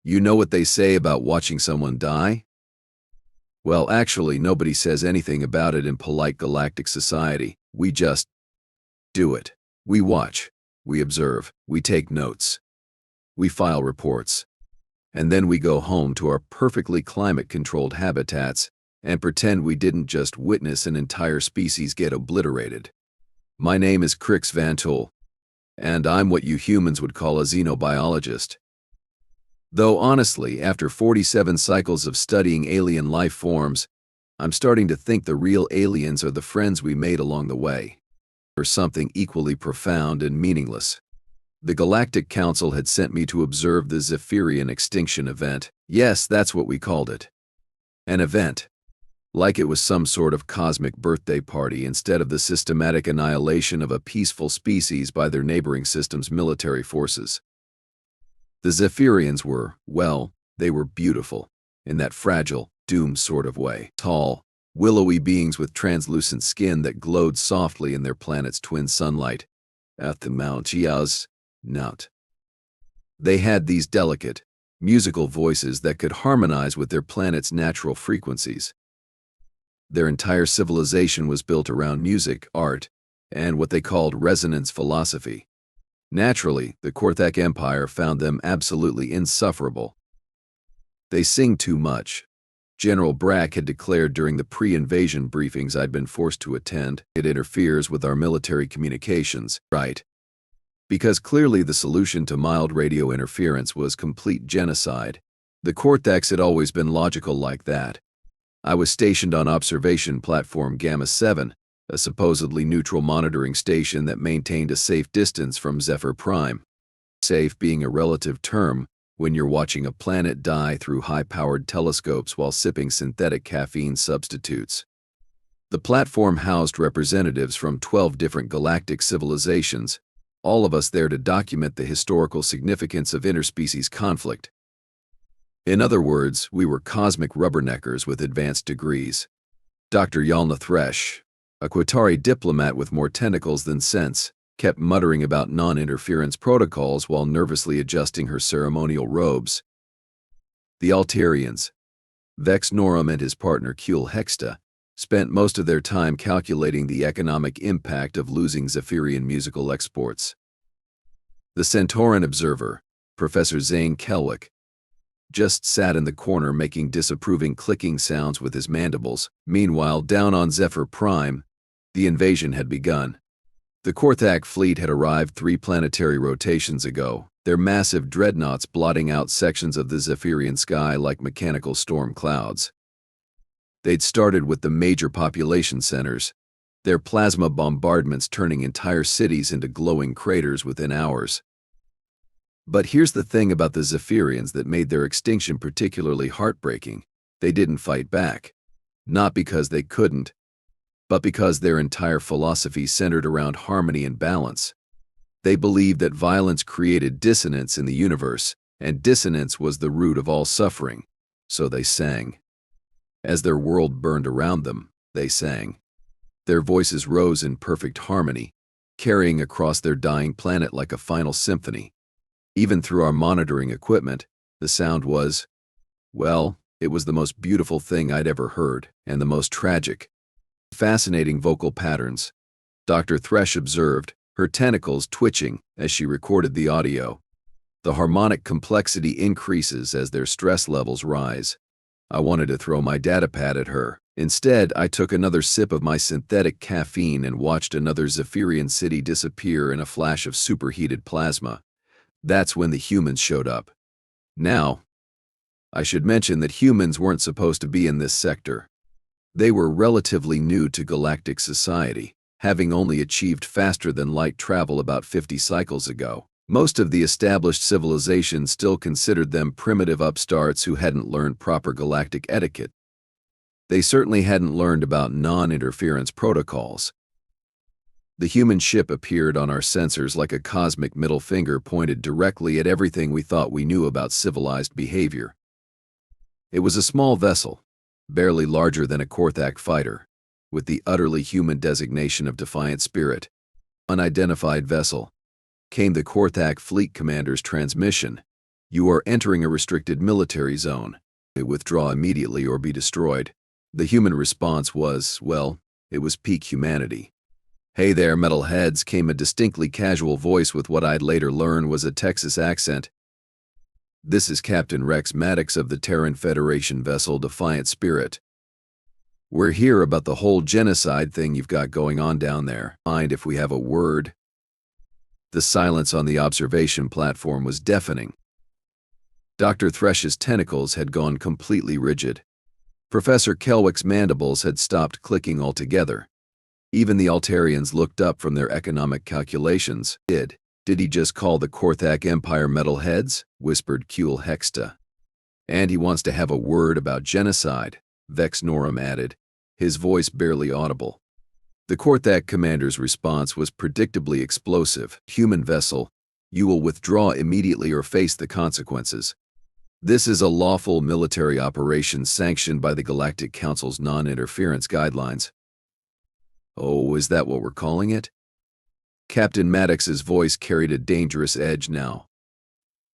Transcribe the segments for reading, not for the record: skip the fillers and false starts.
You know what they say about watching someone die? Well, actually, nobody says anything about it in polite galactic society. We just do it. We watch, we observe, we take notes, we file reports, and then we go home to our perfectly climate-controlled habitats and pretend we didn't just witness an entire species get obliterated. My name is Krix Vantul, and I'm what you humans would call a xenobiologist. Though honestly, after 47 cycles of studying alien life forms, I'm starting to think the real aliens are the friends we made along the way, or something equally profound and meaningless. The Galactic Council had sent me to observe the Zephyrian extinction event. Yes, that's what we called it. An event. Like it was some sort of cosmic birthday party instead of the systematic annihilation of a peaceful species by their neighboring system's military forces. The Zephyrians were, well, they were beautiful, in that fragile, doomed sort of way. Tall, willowy beings with translucent skin that glowed softly in their planet's twin sunlight. At the Mount Giaz, Nout. They had these delicate, musical voices that could harmonize with their planet's natural frequencies. Their entire civilization was built around music, art, and what they called resonance philosophy. Naturally, the Korthak Empire found them absolutely insufferable. They sing too much. General Brack had declared during the pre-invasion briefings I'd been forced to attend, it interferes with our military communications, right? Because clearly the solution to mild radio interference was complete genocide. The Korthaks had always been logical like that. I was stationed on observation platform Gamma 7, a supposedly neutral monitoring station that maintained a safe distance from Zephyr Prime. Safe being a relative term when you're watching a planet die through high-powered telescopes while sipping synthetic caffeine substitutes. The platform housed representatives from 12 different galactic civilizations, all of us there to document the historical significance of interspecies conflict. In other words, we were cosmic rubberneckers with advanced degrees. Dr. Yalna Thresh, a Qatari diplomat with more tentacles than sense, kept muttering about non-interference protocols while nervously adjusting her ceremonial robes. The Altarians, Vex Norum and his partner Kuel Hexta, spent most of their time calculating the economic impact of losing Zephyrian musical exports. The Centauran observer, Professor Zane Kelwick, just sat in the corner making disapproving clicking sounds with his mandibles. Meanwhile, down on Zephyr Prime, the invasion had begun. The Korthak fleet had arrived 3 planetary rotations ago, their massive dreadnoughts blotting out sections of the Zephyrian sky like mechanical storm clouds. They'd started with the major population centers, their plasma bombardments turning entire cities into glowing craters within hours. But here's the thing about the Zephyrians that made their extinction particularly heartbreaking. They didn't fight back. Not because they couldn't, but because their entire philosophy centered around harmony and balance. They believed that violence created dissonance in the universe, and dissonance was the root of all suffering. So they sang. As their world burned around them, they sang. Their voices rose in perfect harmony, carrying across their dying planet like a final symphony. Even through our monitoring equipment, the sound was, well, it was the most beautiful thing I'd ever heard, and the most tragic. Fascinating vocal patterns, Dr. Thresh observed, her tentacles twitching as she recorded the audio. The harmonic complexity increases as their stress levels rise. I wanted to throw my datapad at her. Instead, I took another sip of my synthetic caffeine and watched another Zephyrian city disappear in a flash of superheated plasma. That's when the humans showed up. Now, I should mention that humans weren't supposed to be in this sector. They were relatively new to galactic society, having only achieved faster-than-light travel about 50 cycles ago. Most of the established civilizations still considered them primitive upstarts who hadn't learned proper galactic etiquette. They certainly hadn't learned about non-interference protocols. The human ship appeared on our sensors like a cosmic middle finger pointed directly at everything we thought we knew about civilized behavior. It was a small vessel, barely larger than a Korthak fighter, with the utterly human designation of Defiant Spirit. Unidentified vessel. Came the Korthak fleet commander's transmission. You are entering a restricted military zone. Withdraw immediately or be destroyed. The human response was, well, it was peak humanity. Hey there, metalheads, came a distinctly casual voice with what I'd later learn was a Texas accent. This is Captain Rex Maddox of the Terran Federation vessel Defiant Spirit. We're here about the whole genocide thing you've got going on down there. Mind if we have a word? The silence on the observation platform was deafening. Dr. Thresh's tentacles had gone completely rigid. Professor Kelwick's mandibles had stopped clicking altogether. Even the Altarians looked up from their economic calculations. Did he just call the Korthak Empire metalheads? Whispered Kuel Hexta. And he wants to have a word about genocide, Vex Norum added, his voice barely audible. The Korthak commander's response was predictably explosive. Human vessel, you will withdraw immediately or face the consequences. This is a lawful military operation sanctioned by the Galactic Council's non-interference guidelines. Oh, is that what we're calling it? Captain Maddox's voice carried a dangerous edge now.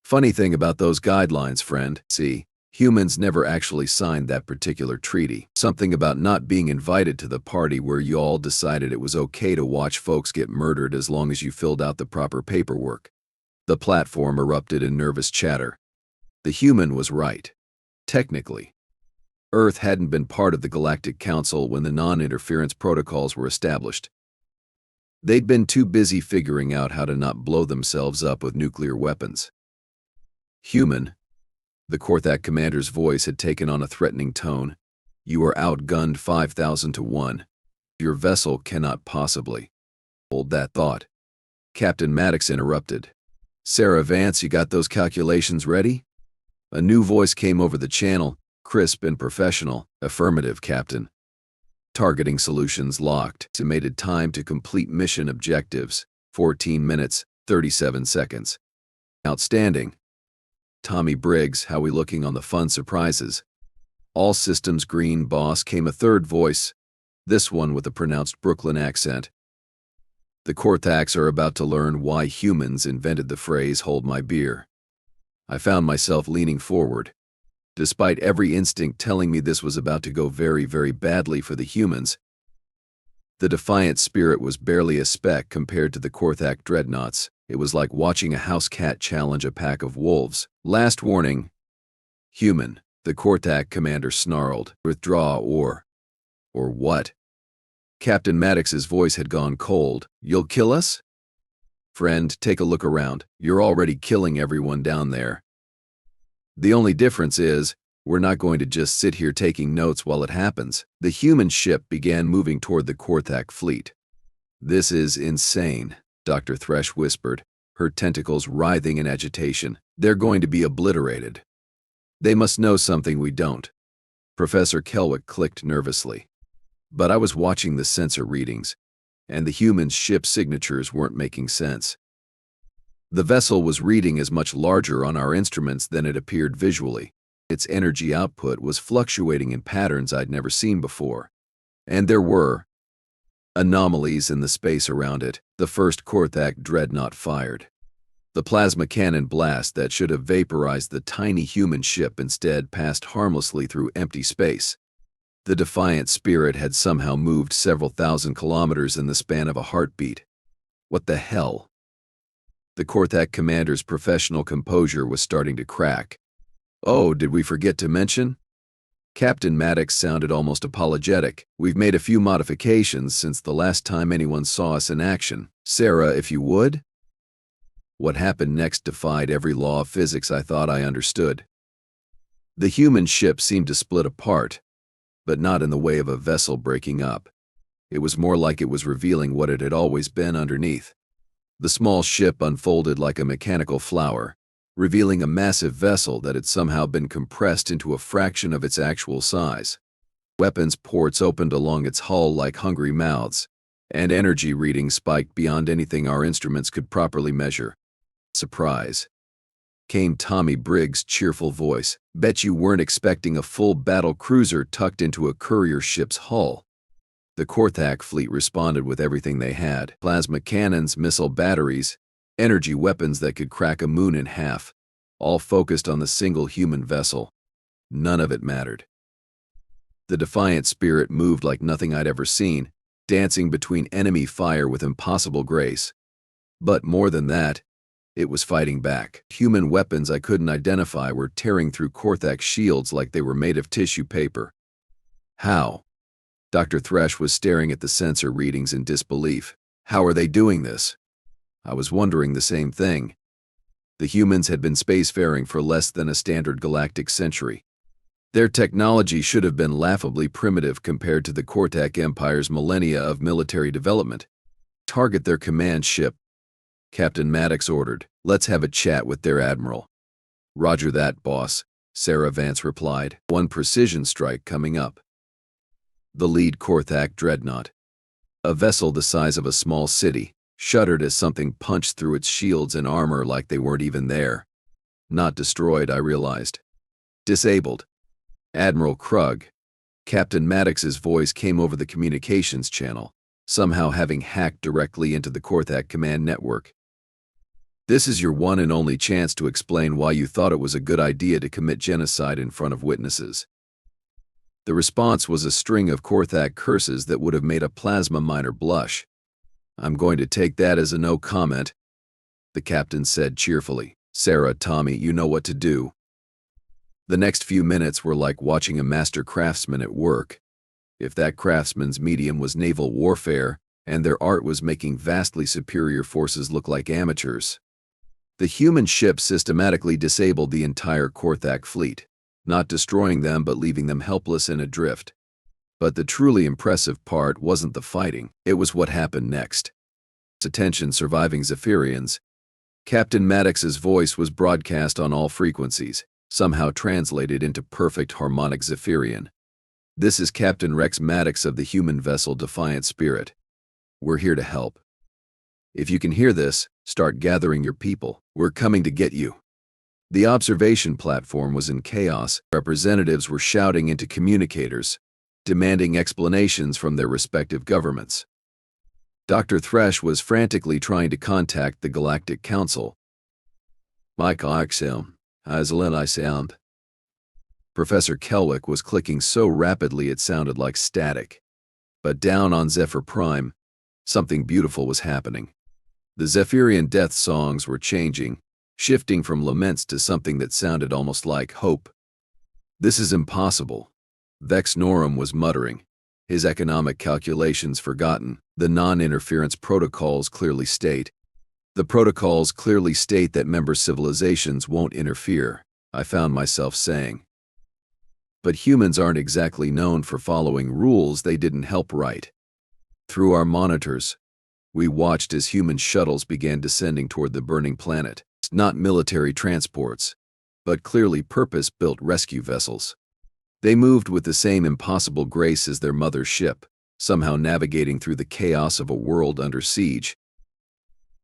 Funny thing about those guidelines, friend. See, humans never actually signed that particular treaty. Something about not being invited to the party where you all decided it was okay to watch folks get murdered as long as you filled out the proper paperwork. The platform erupted in nervous chatter. The human was right. Technically, Earth hadn't been part of the Galactic Council when the non-interference protocols were established. They'd been too busy figuring out how to not blow themselves up with nuclear weapons. Human, the Korthak commander's voice had taken on a threatening tone. You are outgunned 5,000 to 1. Your vessel cannot possibly hold that thought. Captain Maddox interrupted. Sarah Vance, you got those calculations ready? A new voice came over the channel, crisp and professional. Affirmative, Captain. Targeting solutions locked. Estimated time to complete mission objectives, 14 minutes, 37 seconds. Outstanding. Tommy Briggs, how we looking on the fun surprises? All systems green, boss, came a third voice, this one with a pronounced Brooklyn accent. The Korthaks are about to learn why humans invented the phrase, hold my beer. I found myself leaning forward. Despite every instinct telling me this was about to go very, very badly for the humans, the Defiant Spirit was barely a speck compared to the Korthak dreadnoughts. It was like watching a house cat challenge a pack of wolves. Last warning. Human, the Korthak commander snarled. Withdraw or what? Captain Maddox's voice had gone cold. You'll kill us? Friend, take a look around. You're already killing everyone down there. The only difference is, we're not going to just sit here taking notes while it happens. The human ship began moving toward the Korthak fleet. This is insane, Dr. Thresh whispered, her tentacles writhing in agitation. They're going to be obliterated. They must know something we don't. Professor Kelwick clicked nervously. But I was watching the sensor readings, and the human ship's signatures weren't making sense. The vessel was reading as much larger on our instruments than it appeared visually. Its energy output was fluctuating in patterns I'd never seen before. And there were anomalies in the space around it. The first Korthak dreadnought fired. The plasma cannon blast that should have vaporized the tiny human ship instead passed harmlessly through empty space. The Defiant Spirit had somehow moved several thousand kilometers in the span of a heartbeat. What the hell? The Korthak commander's professional composure was starting to crack. Oh, did we forget to mention? Captain Maddox sounded almost apologetic. We've made a few modifications since the last time anyone saw us in action. Sarah, if you would? What happened next defied every law of physics I thought I understood. The human ship seemed to split apart, but not in the way of a vessel breaking up. It was more like it was revealing what it had always been underneath. The small ship unfolded like a mechanical flower, revealing a massive vessel that had somehow been compressed into a fraction of its actual size. Weapons ports opened along its hull like hungry mouths, and energy readings spiked beyond anything our instruments could properly measure. Surprise. Came Tommy Briggs' cheerful voice. Bet you weren't expecting a full battle cruiser tucked into a courier ship's hull. The Korthak fleet responded with everything they had. Plasma cannons, missile batteries, energy weapons that could crack a moon in half. all focused on the single human vessel. None of it mattered. The defiant spirit moved like nothing I'd ever seen, dancing between enemy fire with impossible grace. But more than that, it was fighting back. Human weapons I couldn't identify were tearing through Korthak's shields like they were made of tissue paper. How? Dr. Thresh was staring at the sensor readings in disbelief. How are they doing this? I was wondering the same thing. The humans had been spacefaring for less than a standard galactic century. Their technology should have been laughably primitive compared to the Korthak Empire's millennia of military development. Target their command ship, Captain Maddox ordered. Let's have a chat with their admiral. Roger that, boss, Sarah Vance replied. One precision strike coming up. The lead Korthak dreadnought, a vessel the size of a small city, shuddered as something punched through its shields and armor like they weren't even there. Not destroyed, I realized. Disabled. Admiral Krug. Captain Maddox's voice came over the communications channel, somehow having hacked directly into the Korthak command network. This is your one and only chance to explain why you thought it was a good idea to commit genocide in front of witnesses. The response was a string of Korthak curses that would have made a plasma miner blush. I'm going to take that as a no comment, the captain said cheerfully. Sarah, Tommy, you know what to do. The next few minutes were like watching a master craftsman at work. If that craftsman's medium was naval warfare, and their art was making vastly superior forces look like amateurs. The human ship systematically disabled the entire Korthak fleet, not destroying them but leaving them helpless and adrift. But the truly impressive part wasn't the fighting, it was what happened next. Attention surviving Zephyrians. Captain Maddox's voice was broadcast on all frequencies, somehow translated into perfect harmonic Zephyrian. This is Captain Rex Maddox of the human vessel Defiant Spirit. We're here to help. If you can hear this, start gathering your people. We're coming to get you. The observation platform was in chaos. Representatives were shouting into communicators, demanding explanations from their respective governments. Dr. Thresh was frantically trying to contact the Galactic Council. Michael Axel, I sound. Professor Kelwick was clicking so rapidly it sounded like static. But down on Zephyr Prime, something beautiful was happening. The Zephyrian death songs were changing, shifting from laments to something that sounded almost like hope. This is impossible, Vex Norum was muttering, his economic calculations forgotten. The non-interference protocols clearly state. The protocols clearly state that member civilizations won't interfere, I found myself saying. But humans aren't exactly known for following rules they didn't help write. Through our monitors, we watched as human shuttles began descending toward the burning planet. Not military transports, but clearly purpose-built rescue vessels. They moved with the same impossible grace as their mother ship, somehow navigating through the chaos of a world under siege.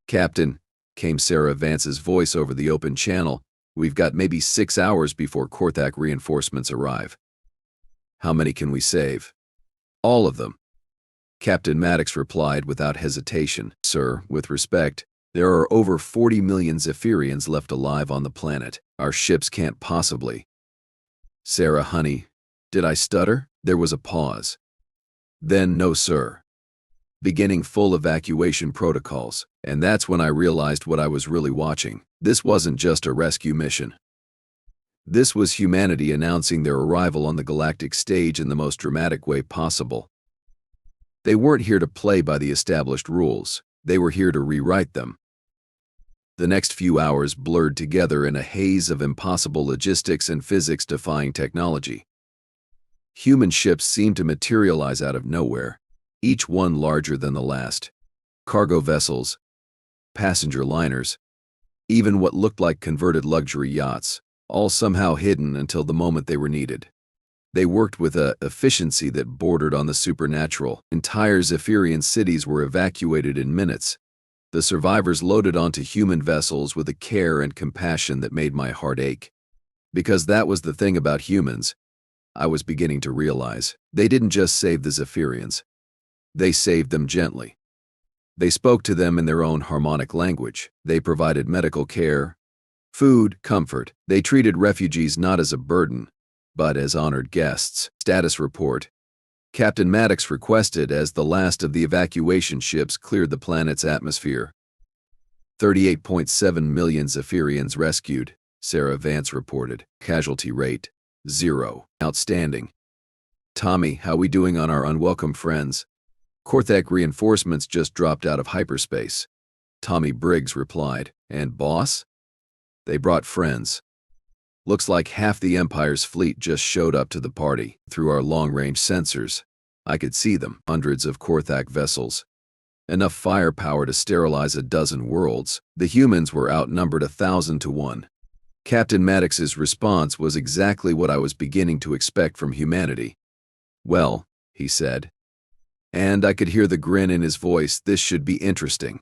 Captain, came Sarah Vance's voice over the open channel, we've got maybe 6 hours before Korthak reinforcements arrive. How many can we save? All of them. Captain Maddox replied without hesitation. Sir, with respect, there are over 40 million Zephyrians left alive on the planet. Our ships can't possibly. Sarah, honey, did I stutter? There was a pause. Then, no, sir. Beginning full evacuation protocols, and that's when I realized what I was really watching. This wasn't just a rescue mission. This was humanity announcing their arrival on the galactic stage in the most dramatic way possible. They weren't here to play by the established rules. They were here to rewrite them. The next few hours blurred together in a haze of impossible logistics and physics-defying technology. Human ships seemed to materialize out of nowhere, each one larger than the last. Cargo vessels, passenger liners, even what looked like converted luxury yachts, all somehow hidden until the moment they were needed. They worked with an efficiency that bordered on the supernatural. Entire Zephyrian cities were evacuated in minutes. The survivors loaded onto human vessels with a care and compassion that made my heart ache. Because that was the thing about humans, I was beginning to realize. They didn't just save the Zephyrians. They saved them gently. They spoke to them in their own harmonic language. They provided medical care, Food, comfort. They treated refugees not as a burden, but as honored guests. Status report. Captain Maddox requested as the last of the evacuation ships cleared the planet's atmosphere. 38.7 million Zephyrians rescued, Sarah Vance reported. Casualty rate, 0. Outstanding. Tommy, how we doing on our unwelcome friends? Korthak reinforcements just dropped out of hyperspace. Tommy Briggs replied. And boss? They brought friends. Looks like half the Empire's fleet just showed up to the party. Through our long-range sensors, I could see them. Hundreds of Korthak vessels. Enough firepower to sterilize a dozen worlds. The humans were outnumbered 1,000 to 1. Captain Maddox's response was exactly what I was beginning to expect from humanity. Well, he said. And I could hear the grin in his voice. This should be interesting.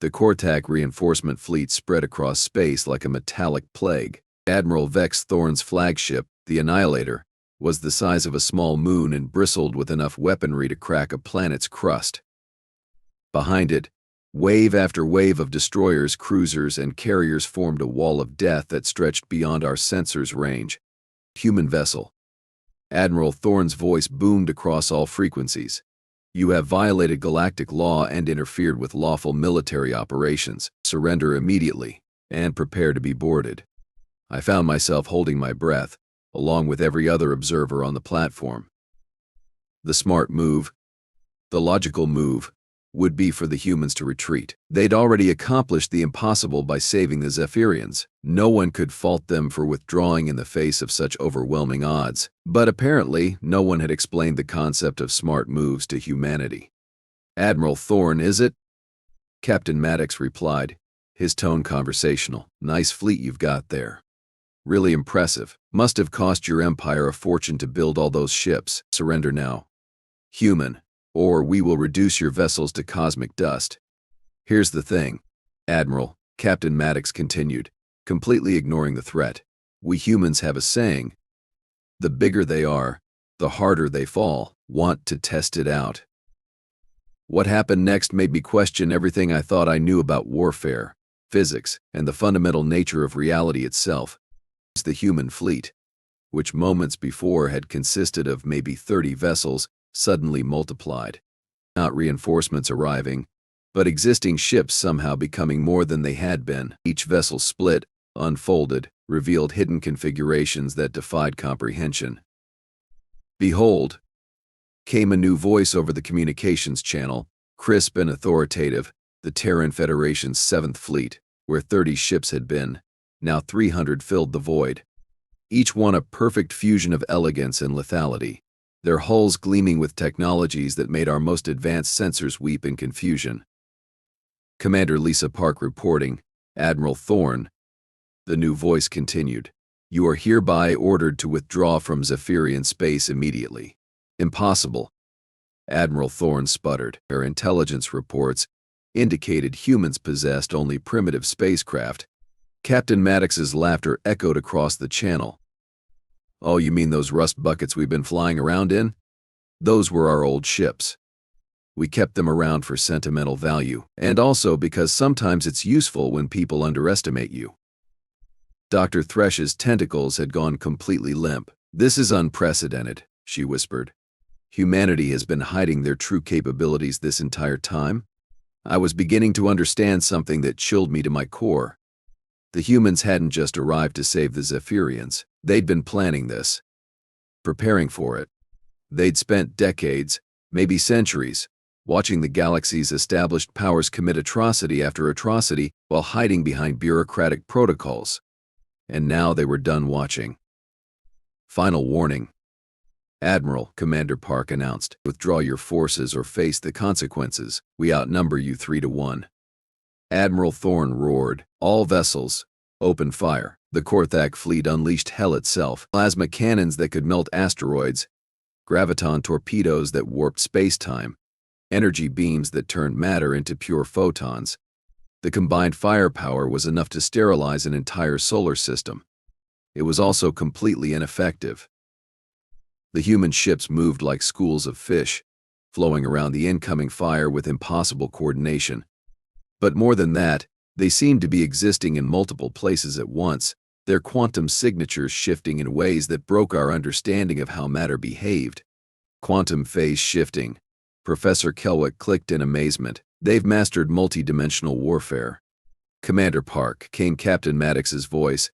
The Korthak reinforcement fleet spread across space like a metallic plague. Admiral Vex Thorne's flagship, the Annihilator, was the size of a small moon and bristled with enough weaponry to crack a planet's crust. Behind it, wave after wave of destroyers, cruisers, and carriers formed a wall of death that stretched beyond our sensors' range. Human vessel. Admiral Thorne's voice boomed across all frequencies. You have violated galactic law and interfered with lawful military operations. Surrender immediately, and prepare to be boarded. I found myself holding my breath, along with every other observer on the platform. The smart move, the logical move, would be for the humans to retreat. They'd already accomplished the impossible by saving the Zephyrians. No one could fault them for withdrawing in the face of such overwhelming odds. But apparently, no one had explained the concept of smart moves to humanity. Admiral Thorne, is it? Captain Maddox replied, his tone conversational. Nice fleet you've got there. Really impressive. Must have cost your empire a fortune to build all those ships. Surrender now. Human. Or we will reduce your vessels to cosmic dust. Here's the thing, Admiral, Captain Maddox continued, completely ignoring the threat. We humans have a saying. The bigger they are, the harder they fall. Want to test it out. What happened next made me question everything I thought I knew about warfare, physics, and the fundamental nature of reality itself. It's the human fleet, which moments before had consisted of maybe 30 vessels, suddenly multiplied. Not reinforcements arriving, but existing ships somehow becoming more than they had been. Each vessel split, unfolded, revealed hidden configurations that defied comprehension. Behold, came a new voice over the communications channel, crisp and authoritative, the Terran Federation's 7th Fleet, where 30 ships had been. Now 300 filled the void. Each one a perfect fusion of elegance and lethality. Their hulls gleaming with technologies that made our most advanced sensors weep in confusion. Commander Lisa Park reporting, Admiral Thorne. The new voice continued. You are hereby ordered to withdraw from Zephyrian space immediately. Impossible. Admiral Thorne sputtered. Our intelligence reports indicated humans possessed only primitive spacecraft. Captain Maddox's laughter echoed across the channel. Oh, you mean those rust buckets we've been flying around in? Those were our old ships. We kept them around for sentimental value, and also because sometimes it's useful when people underestimate you. Dr. Thresh's tentacles had gone completely limp. This is unprecedented, she whispered. Humanity has been hiding their true capabilities this entire time. I was beginning to understand something that chilled me to my core. The humans hadn't just arrived to save the Zephyrians. They'd been planning this, preparing for it. They'd spent decades, maybe centuries, watching the galaxy's established powers commit atrocity after atrocity while hiding behind bureaucratic protocols. And now they were done watching. Final warning. Admiral, Commander Park announced, withdraw your forces or face the consequences. We outnumber you 3 to 1. Admiral Thorne roared, all vessels, open fire. The Korthak fleet unleashed hell itself. Plasma cannons that could melt asteroids, graviton torpedoes that warped space-time, energy beams that turned matter into pure photons. The combined firepower was enough to sterilize an entire solar system. It was also completely ineffective. The human ships moved like schools of fish, flowing around the incoming fire with impossible coordination. But more than that, They seemed to be existing in multiple places at once, their quantum signatures shifting in ways that broke our understanding of how matter behaved. Quantum phase shifting. Professor Kelwick clicked in amazement. They've mastered multi-dimensional warfare. Commander Park, came Captain Maddox's voice.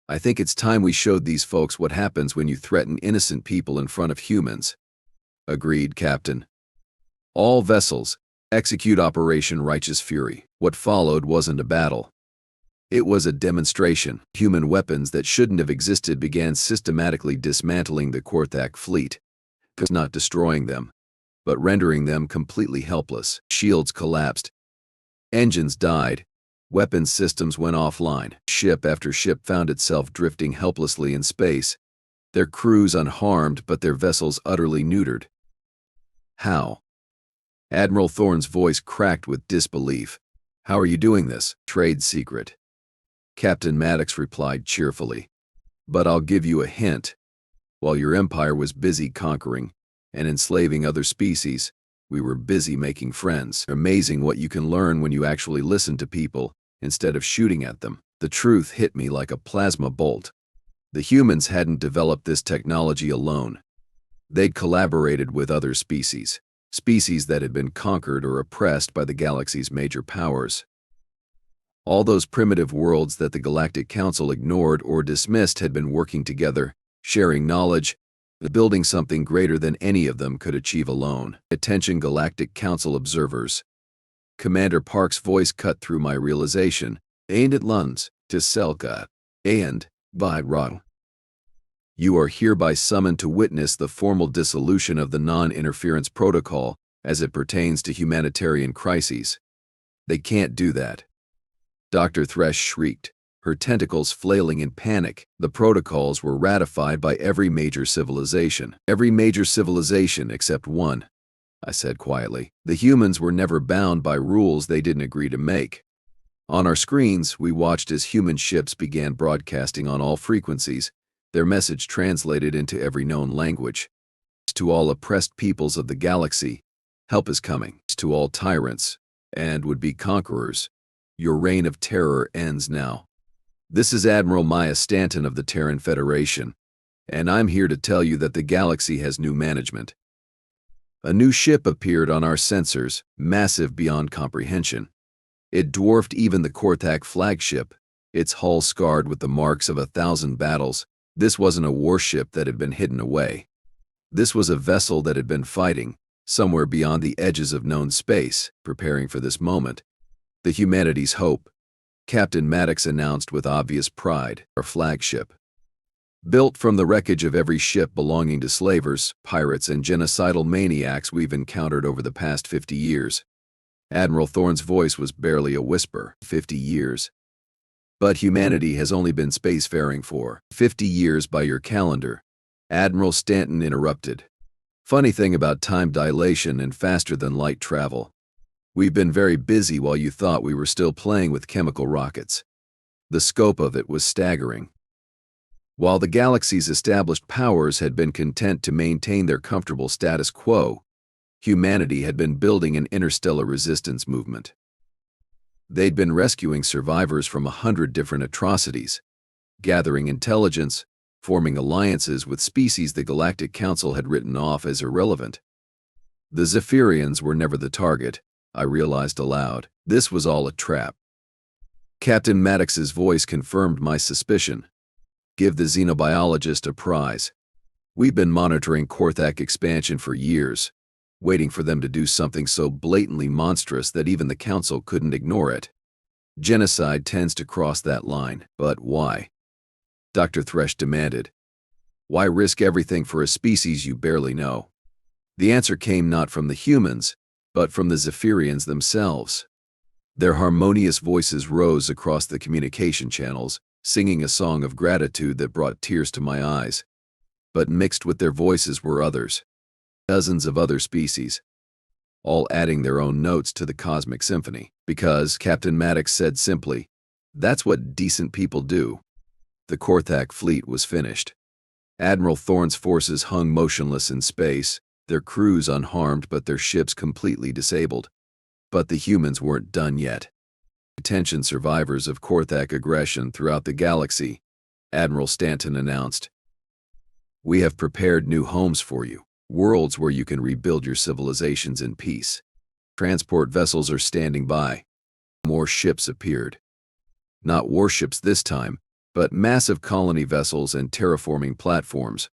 I think it's time we showed these folks what happens when you threaten innocent people in front of humans. Agreed, Captain. All vessels, execute Operation Righteous Fury. What followed wasn't a battle. It was a demonstration. Human weapons that shouldn't have existed began systematically dismantling the Korthak fleet, not destroying them, but rendering them completely helpless. Shields collapsed. Engines died. Weapons systems went offline. Ship after ship found itself drifting helplessly in space, their crews unharmed but their vessels utterly neutered. How? Admiral Thorne's voice cracked with disbelief. How are you doing this? Trade secret. Captain Maddox replied cheerfully. But I'll give you a hint. While your empire was busy conquering and enslaving other species, we were busy making friends. Amazing what you can learn when you actually listen to people instead of shooting at them. The truth hit me like a plasma bolt. The humans hadn't developed this technology alone. They'd collaborated with other species that had been conquered or oppressed by the galaxy's major powers. All those primitive worlds that the Galactic Council ignored or dismissed had been working together, sharing knowledge, building something greater than any of them could achieve alone. Attention Galactic Council observers. Commander Park's voice cut through my realization. Aimed at Lunds, to Selka, and by Rod. You are hereby summoned to witness the formal dissolution of the non-interference protocol as it pertains to humanitarian crises. They can't do that. Dr. Thresh shrieked, her tentacles flailing in panic. The protocols were ratified by every major civilization. Every major civilization except one, I said quietly. The humans were never bound by rules they didn't agree to make. On our screens, we watched as human ships began broadcasting on all frequencies, their message translated into every known language. To all oppressed peoples of the galaxy, help is coming. To all tyrants and would-be conquerors, your reign of terror ends now. This is Admiral Maya Stanton of the Terran Federation, and I'm here to tell you that the galaxy has new management. A new ship appeared on our sensors, massive beyond comprehension. It dwarfed even the Korthak flagship, its hull scarred with the marks of 1,000 battles. This wasn't a warship that had been hidden away. This was a vessel that had been fighting, somewhere beyond the edges of known space, preparing for this moment. The humanity's hope, Captain Maddox announced with obvious pride, our flagship. Built from the wreckage of every ship belonging to slavers, pirates, and genocidal maniacs we've encountered over the past 50 years. Admiral Thorne's voice was barely a whisper. 50 years. But humanity has only been spacefaring for 50 years by your calendar. Admiral Stanton interrupted. Funny thing about time dilation and faster-than-light travel. We've been very busy while you thought we were still playing with chemical rockets. The scope of it was staggering. While the galaxy's established powers had been content to maintain their comfortable status quo, humanity had been building an interstellar resistance movement. They'd been rescuing survivors from 100 different atrocities, gathering intelligence, forming alliances with species the Galactic Council had written off as irrelevant. The Zephyrians were never the target, I realized aloud. This was all a trap. Captain Maddox's voice confirmed my suspicion. Give the xenobiologist a prize. We've been monitoring Korthak expansion for years, waiting for them to do something so blatantly monstrous that even the Council couldn't ignore it. Genocide tends to cross that line, but why? Dr. Thresh demanded. Why risk everything for a species you barely know? The answer came not from the humans, but from the Zephyrians themselves. Their harmonious voices rose across the communication channels, singing a song of gratitude that brought tears to my eyes. But mixed with their voices were others. Dozens of other species, all adding their own notes to the cosmic symphony. Because, Captain Maddox said simply, that's what decent people do. The Korthak fleet was finished. Admiral Thorne's forces hung motionless in space, their crews unharmed but their ships completely disabled. But the humans weren't done yet. Attention survivors of Korthak aggression throughout the galaxy, Admiral Stanton announced. We have prepared new homes for you, worlds where you can rebuild your civilizations in peace. Transport vessels are standing by. More ships appeared. Not warships this time, but massive colony vessels and terraforming platforms.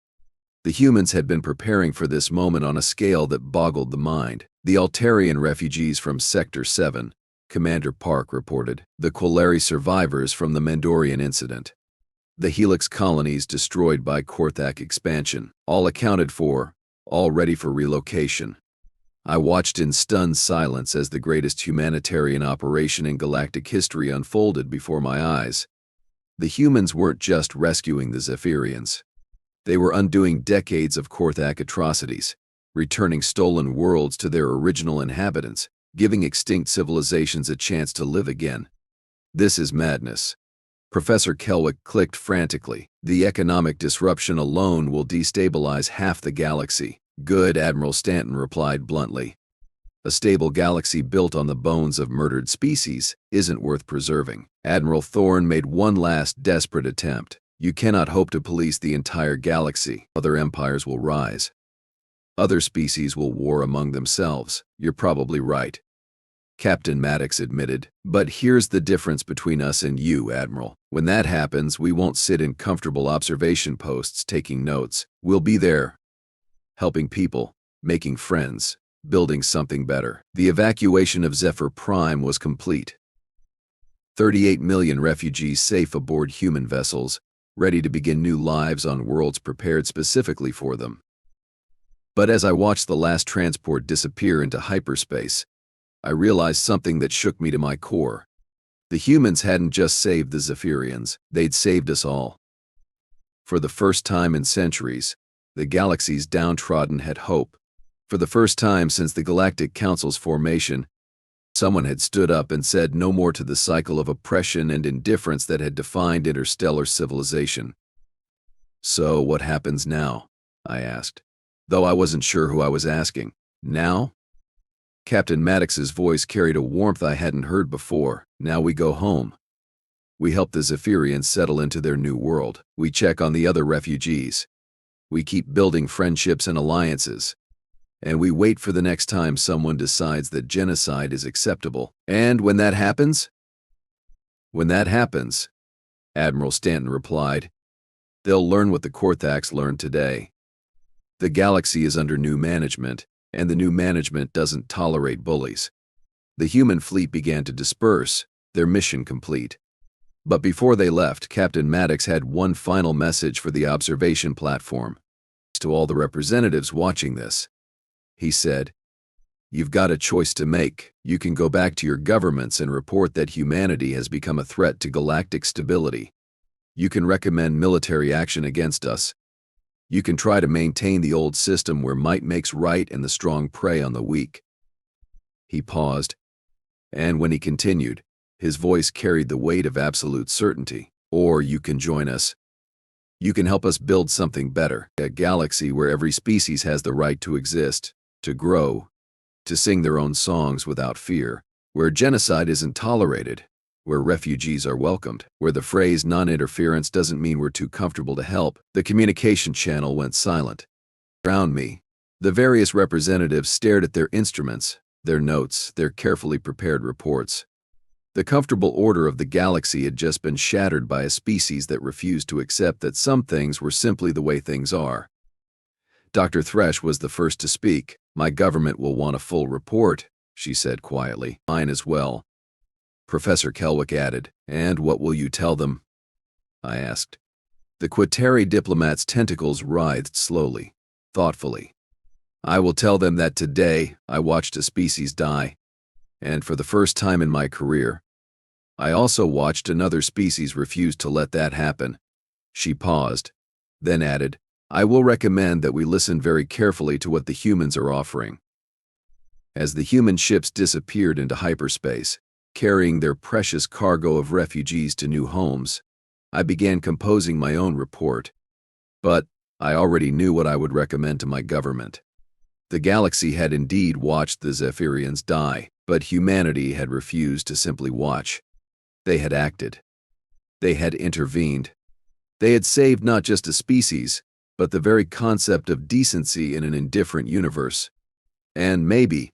The humans had been preparing for this moment on a scale that boggled the mind. The Altarian refugees from Sector 7, Commander Park reported, the Quilleri survivors from the Mandorian incident, the Helix colonies destroyed by Korthak expansion, all accounted for, all ready for relocation. I watched in stunned silence as the greatest humanitarian operation in galactic history unfolded before my eyes. The humans weren't just rescuing the Zephyrians. They were undoing decades of Korthak atrocities, returning stolen worlds to their original inhabitants, giving extinct civilizations a chance to live again. This is madness. Professor Kelwick clicked frantically. The economic disruption alone will destabilize half the galaxy. Good, Admiral Stanton replied bluntly. A stable galaxy built on the bones of murdered species isn't worth preserving. Admiral Thorne made one last desperate attempt. You cannot hope to police the entire galaxy. Other empires will rise. Other species will war among themselves. You're probably right, Captain Maddox admitted. But here's the difference between us and you, Admiral. When that happens, we won't sit in comfortable observation posts taking notes. We'll be there, helping people, making friends, building something better. The evacuation of Zephyr Prime was complete. 38 million refugees safe aboard human vessels, ready to begin new lives on worlds prepared specifically for them. But as I watched the last transport disappear into hyperspace, I realized something that shook me to my core. The humans hadn't just saved the Zephyrians, they'd saved us all. For the first time in centuries, the galaxy's downtrodden had hope. For the first time since the Galactic Council's formation, someone had stood up and said no more to the cycle of oppression and indifference that had defined interstellar civilization. So what happens now? I asked, though I wasn't sure who I was asking. Now? Captain Maddox's voice carried a warmth I hadn't heard before. Now we go home. We help the Zephyrians settle into their new world. We check on the other refugees. We keep building friendships and alliances. And we wait for the next time someone decides that genocide is acceptable. And when that happens, Admiral Stanton replied, they'll learn what the Korthaks learned today. The galaxy is under new management, and the new management doesn't tolerate bullies. The human fleet began to disperse, their mission complete. But before they left, Captain Maddox had one final message for the observation platform. To all the representatives watching this, he said, you've got a choice to make. You can go back to your governments and report that humanity has become a threat to galactic stability. You can recommend military action against us. You can try to maintain the old system where might makes right and the strong prey on the weak. He paused, and when he continued, his voice carried the weight of absolute certainty. Or you can join us. You can help us build something better, a galaxy where every species has the right to exist, to grow, to sing their own songs without fear, where genocide isn't tolerated, where refugees are welcomed, where the phrase non-interference doesn't mean we're too comfortable to help. The communication channel went silent. Around me, the various representatives stared at their instruments, their notes, their carefully prepared reports. The comfortable order of the galaxy had just been shattered by a species that refused to accept that some things were simply the way things are. Dr. Thresh was the first to speak. My government will want a full report, she said quietly. Mine as well, Professor Kelwick added. And what will you tell them? I asked. The Quateri diplomat's tentacles writhed slowly, thoughtfully. I will tell them that today I watched a species die, and for the first time in my career, I also watched another species refuse to let that happen. She paused, then added, I will recommend that we listen very carefully to what the humans are offering. As the human ships disappeared into hyperspace, carrying their precious cargo of refugees to new homes, I began composing my own report. But I already knew what I would recommend to my government. The galaxy had indeed watched the Zephyrians die, but humanity had refused to simply watch. They had acted. They had intervened. They had saved not just a species, but the very concept of decency in an indifferent universe. And maybe,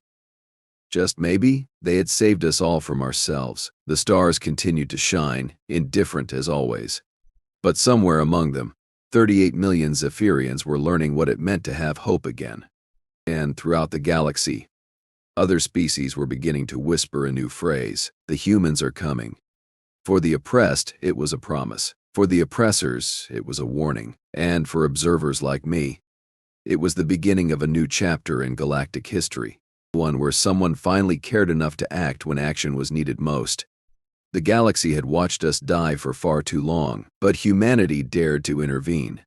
just maybe, they had saved us all from ourselves. The stars continued to shine, indifferent as always. But somewhere among them, 38 million Zephyrians were learning what it meant to have hope again. And throughout the galaxy, other species were beginning to whisper a new phrase: the humans are coming. For the oppressed, it was a promise. For the oppressors, it was a warning. And for observers like me, it was the beginning of a new chapter in galactic history. One where someone finally cared enough to act when action was needed most. The galaxy had watched us die for far too long, but humanity dared to intervene.